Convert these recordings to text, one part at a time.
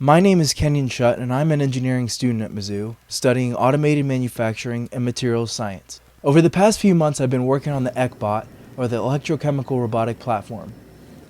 My name is Kenyon Shutt, and I'm an engineering student at Mizzou, studying automated manufacturing and materials science. Over the past few months, I've been working on the ECBot, or the Electrochemical Robotic Platform.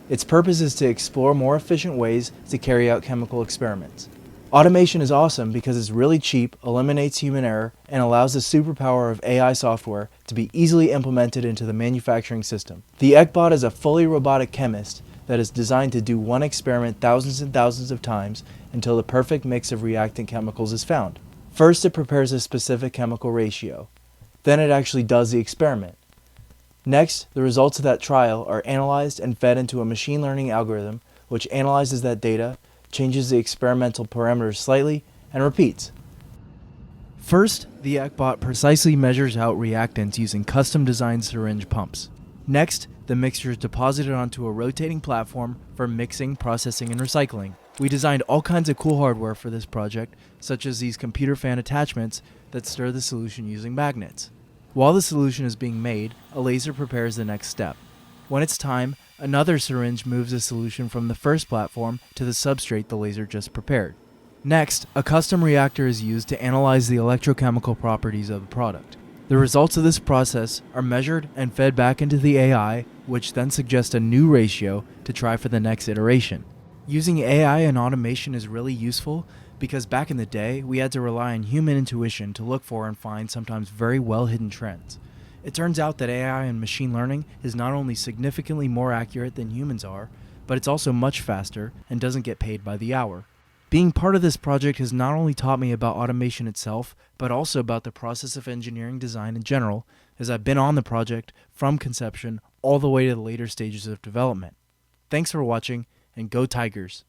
Its purpose is to explore more efficient ways to carry out chemical experiments. Automation is awesome because it's really cheap, eliminates human error, and allows the superpower of AI software to be easily implemented into the manufacturing system. The ECBot is a fully robotic chemist that is designed to do one experiment thousands and thousands of times until the perfect mix of reactant chemicals is found. First, it prepares a specific chemical ratio. Then it actually does the experiment. Next, the results of that trial are analyzed and fed into a machine learning algorithm which analyzes that data, changes the experimental parameters slightly, and repeats. First, the ECBot precisely measures out reactants using custom-designed syringe pumps. Next, the mixture is deposited onto a rotating platform for mixing, processing, and recycling. We designed all kinds of cool hardware for this project, such as these computer fan attachments that stir the solution using magnets. While the solution is being made, a laser prepares the next step. When it's time, another syringe moves the solution from the first platform to the substrate the laser just prepared. Next, a custom reactor is used to analyze the electrochemical properties of the product. The results of this process are measured and fed back into the AI, which then suggests a new ratio to try for the next iteration. Using AI and automation is really useful because back in the day, we had to rely on human intuition to look for and find sometimes very well-hidden trends. It turns out that AI and machine learning is not only significantly more accurate than humans are, but it's also much faster and doesn't get paid by the hour. Being part of this project has not only taught me about automation itself, but also about the process of engineering design in general, as I've been on the project from conception all the way to the later stages of development. Thanks for watching, and go Tigers!